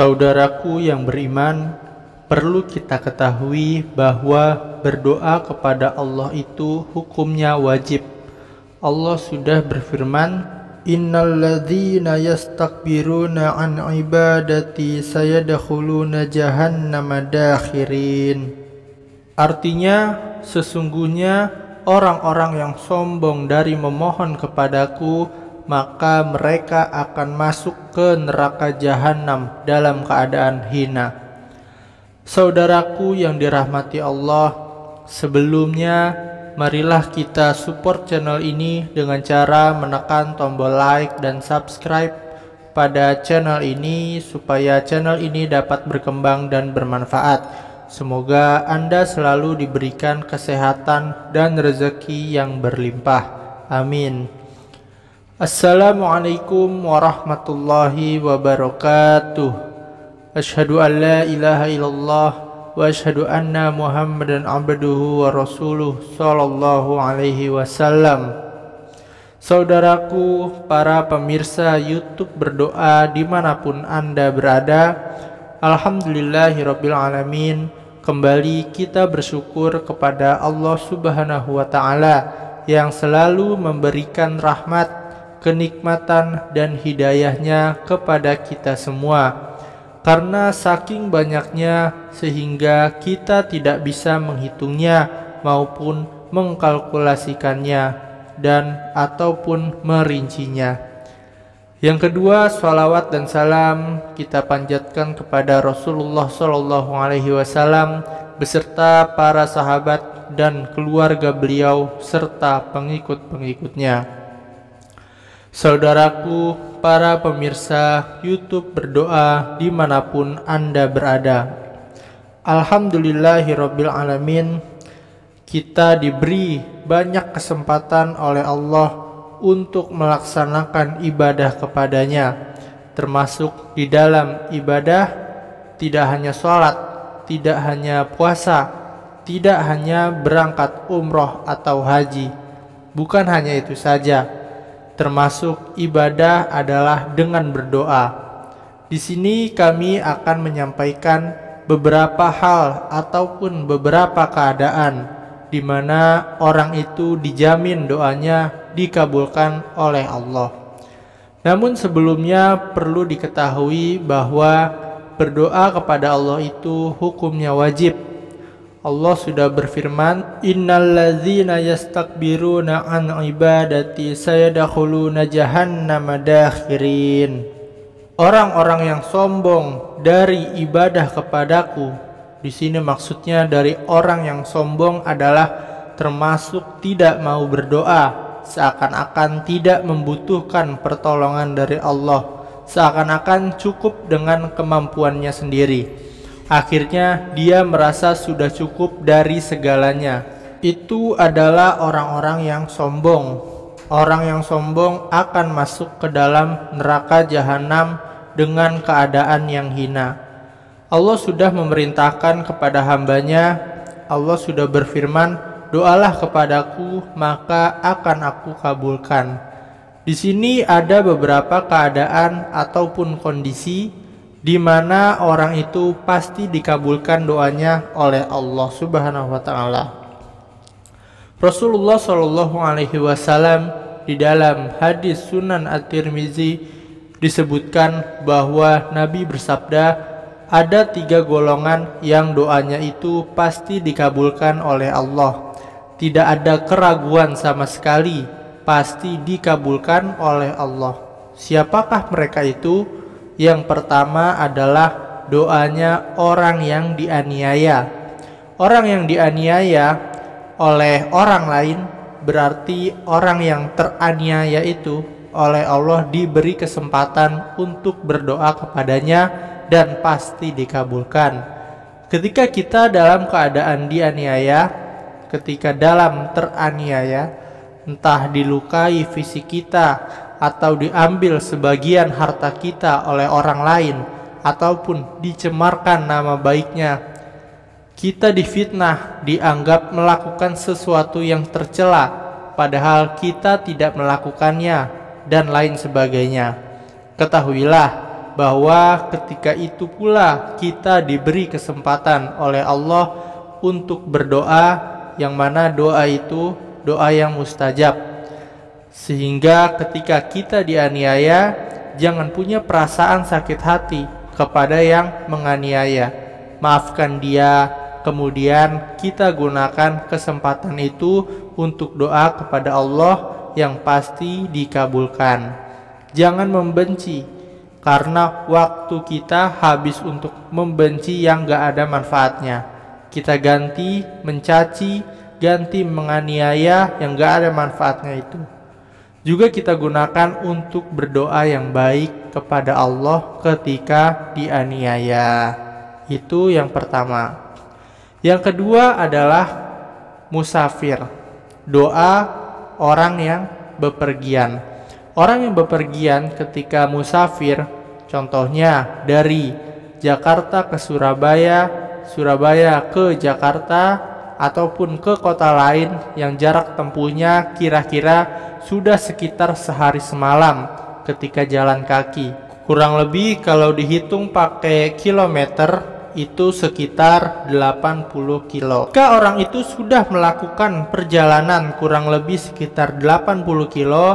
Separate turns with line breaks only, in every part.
Saudaraku yang beriman, perlu kita ketahui bahwa berdoa kepada Allah itu hukumnya wajib. Allah sudah berfirman, "Innal ladzina yastakbiruna an ibadati sayadkhuluna jahannama dakhirin." Artinya, sesungguhnya orang-orang yang sombong dari memohon kepadaku, maka mereka akan masuk ke neraka jahanam dalam keadaan hina. Saudaraku yang dirahmati Allah, sebelumnya marilah kita support channel ini dengan cara menekan tombol like dan subscribe pada channel ini supaya channel ini dapat berkembang dan bermanfaat. Semoga Anda selalu diberikan kesehatan dan rezeki yang berlimpah. Amin. Assalamualaikum warahmatullahi wabarakatuh. Asyhadu an la ilaha illallah wa asyhadu anna Muhammadan abduhu wa rasuluh sallallahu alaihi wasallam. Saudaraku, para pemirsa YouTube Berdoa dimanapun Anda berada, alhamdulillahirabbil alamin, kembali kita bersyukur kepada Allah Subhanahu wa taala yang selalu memberikan rahmat, kenikmatan dan hidayahnya kepada kita semua. Karena saking banyaknya sehingga kita tidak bisa menghitungnya maupun mengkalkulasikannya dan ataupun merincinya. Yang kedua, salawat dan salam kita panjatkan kepada Rasulullah Shallallahu Alaihi Wasallam beserta para sahabat dan keluarga beliau serta pengikut-pengikutnya. Saudaraku, para pemirsa YouTube Berdoa dimanapun Anda berada, alhamdulillahirabbil alamin, kita diberi banyak kesempatan oleh Allah untuk melaksanakan ibadah kepadanya, termasuk di dalam ibadah tidak hanya sholat, tidak hanya puasa, tidak hanya berangkat umroh atau haji. Bukan hanya itu saja, termasuk ibadah adalah dengan berdoa. Di sini kami akan menyampaikan beberapa hal ataupun beberapa keadaan di mana orang itu dijamin doanya dikabulkan oleh Allah. Namun sebelumnya perlu diketahui bahwa berdoa kepada Allah itu hukumnya wajib. Allah sudah berfirman, "Innal ladzina yastakbiruna an ibadati sayadkhuluna jahannama dakhirin." Orang-orang yang sombong dari ibadah kepadaku, di sini maksudnya dari orang yang sombong adalah termasuk tidak mau berdoa, seakan-akan tidak membutuhkan pertolongan dari Allah, seakan-akan cukup dengan kemampuannya sendiri. Akhirnya dia merasa sudah cukup dari segalanya. Itu adalah orang-orang yang sombong. Orang yang sombong akan masuk ke dalam neraka jahanam dengan keadaan yang hina. Allah sudah memerintahkan kepada hambanya, Allah sudah berfirman, "Doalah kepadaku, maka akan aku kabulkan." Di sini ada beberapa keadaan ataupun kondisi di mana orang itu pasti dikabulkan doanya oleh Allah Subhanahu wa taala. Rasulullah Shallallahu alaihi wasallam di dalam hadis Sunan At-Tirmizi disebutkan bahwa Nabi bersabda, ada 3 golongan yang doanya itu pasti dikabulkan oleh Allah. Tidak ada keraguan sama sekali, pasti dikabulkan oleh Allah. Siapakah mereka itu? Yang pertama adalah doanya orang yang dianiaya. Orang yang dianiaya oleh orang lain berarti orang yang teraniaya itu oleh Allah diberi kesempatan untuk berdoa kepadanya dan pasti dikabulkan. Ketika kita dalam keadaan dianiaya, ketika dalam teraniaya, entah dilukai fisik kita atau diambil sebagian harta kita oleh orang lain, ataupun dicemarkan nama baiknya, kita difitnah, dianggap melakukan sesuatu yang tercela, padahal kita tidak melakukannya, dan lain sebagainya. Ketahuilah bahwa ketika itu pula kita diberi kesempatan oleh Allah untuk berdoa, yang mana doa itu doa yang mustajab. Sehingga ketika kita dianiaya, jangan punya perasaan sakit hati kepada yang menganiaya. Maafkan dia, kemudian kita gunakan kesempatan itu untuk doa kepada Allah yang pasti dikabulkan. Jangan membenci, karena waktu kita habis untuk membenci yang gak ada manfaatnya. Kita ganti mencaci, ganti menganiaya yang gak ada manfaatnya itu. Juga kita gunakan untuk berdoa yang baik kepada Allah ketika dianiaya. Itu yang pertama. Yang kedua adalah musafir, doa orang yang bepergian. Orang yang bepergian ketika musafir, contohnya dari Jakarta ke Surabaya, Surabaya ke Jakarta, ataupun ke kota lain yang jarak tempuhnya kira-kira sudah sekitar sehari semalam ketika jalan kaki. Kurang lebih kalau dihitung pakai kilometer itu sekitar 80 kilo. Jika orang itu sudah melakukan perjalanan kurang lebih sekitar 80 kilo,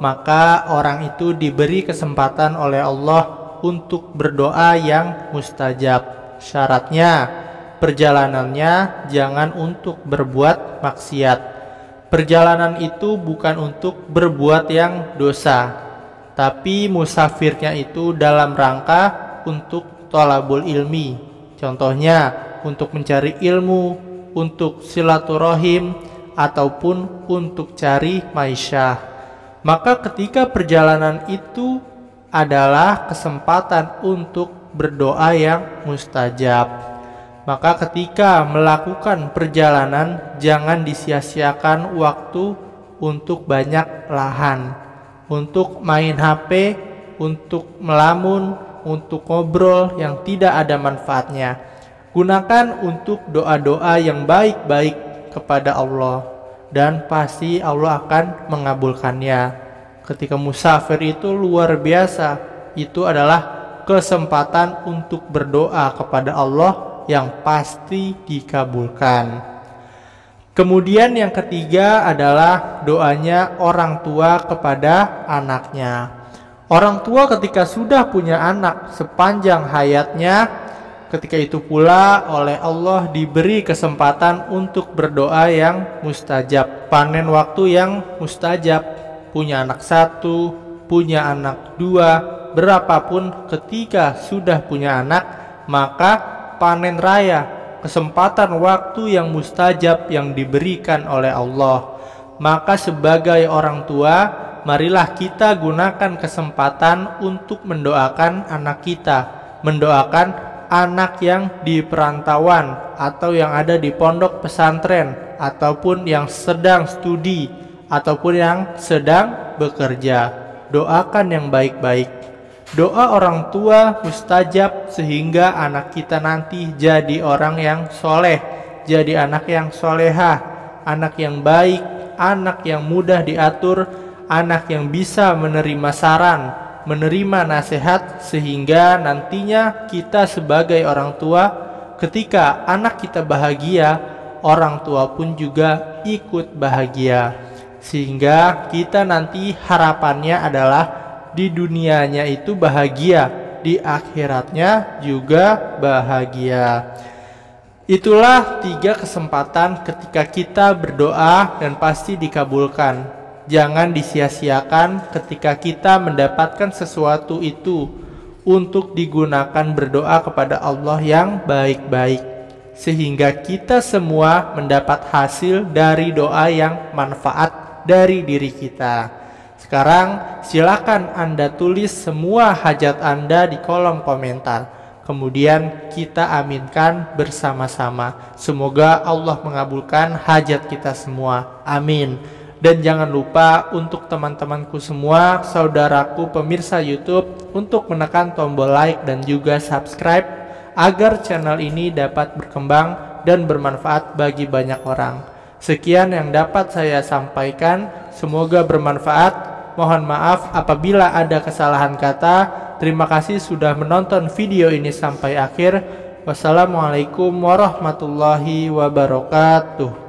maka orang itu diberi kesempatan oleh Allah untuk berdoa yang mustajab. Syaratnya, perjalanannya jangan untuk berbuat maksiat. Perjalanan itu bukan untuk berbuat yang dosa, tapi musafirnya itu dalam rangka untuk thalabul ilmi. Contohnya untuk mencari ilmu, untuk silaturahim, ataupun untuk cari maisyah. Maka ketika perjalanan itu adalah kesempatan untuk berdoa yang mustajab. Maka ketika melakukan perjalanan, jangan disia-siakan waktu untuk banyak lahan, untuk main HP, untuk melamun, untuk ngobrol yang tidak ada manfaatnya. Gunakan untuk doa-doa yang baik-baik kepada Allah, dan pasti Allah akan mengabulkannya. Ketika musafir itu luar biasa, itu adalah kesempatan untuk berdoa kepada Allah yang pasti dikabulkan. Kemudian yang ketiga adalah doanya orang tua kepada anaknya. Orang tua ketika sudah punya anak sepanjang hayatnya, ketika itu pula oleh Allah diberi kesempatan untuk berdoa yang mustajab. Panen waktu yang mustajab. Punya anak satu, punya anak dua, berapapun ketika sudah punya anak, maka panen raya, kesempatan waktu yang mustajab yang diberikan oleh Allah. Maka sebagai orang tua, marilah kita gunakan kesempatan untuk mendoakan anak kita, mendoakan anak yang di perantauan atau yang ada di pondok pesantren, ataupun yang sedang studi, ataupun yang sedang bekerja. Doakan yang baik-baik. Doa orang tua mustajab sehingga anak kita nanti jadi orang yang soleh, jadi anak yang solehah, anak yang baik, anak yang mudah diatur, anak yang bisa menerima saran, menerima nasihat, sehingga nantinya kita sebagai orang tua, ketika anak kita bahagia, orang tua pun juga ikut bahagia. Sehingga kita nanti harapannya adalah di dunianya itu bahagia, di akhiratnya juga bahagia. Itulah 3 kesempatan ketika kita berdoa dan pasti dikabulkan. Jangan disia-siakan ketika kita mendapatkan sesuatu itu untuk digunakan berdoa kepada Allah yang baik-baik, sehingga kita semua mendapat hasil dari doa yang manfaat dari diri kita. Sekarang silakan Anda tulis semua hajat Anda di kolom komentar. Kemudian kita aminkan bersama-sama. Semoga Allah mengabulkan hajat kita semua. Amin. Dan jangan lupa untuk teman-temanku semua, saudaraku pemirsa YouTube, untuk menekan tombol like dan juga subscribe agar channel ini dapat berkembang dan bermanfaat bagi banyak orang. Sekian yang dapat saya sampaikan, semoga bermanfaat. Mohon maaf apabila ada kesalahan kata. Terima kasih sudah menonton video ini sampai akhir. Wassalamualaikum warahmatullahi wabarakatuh.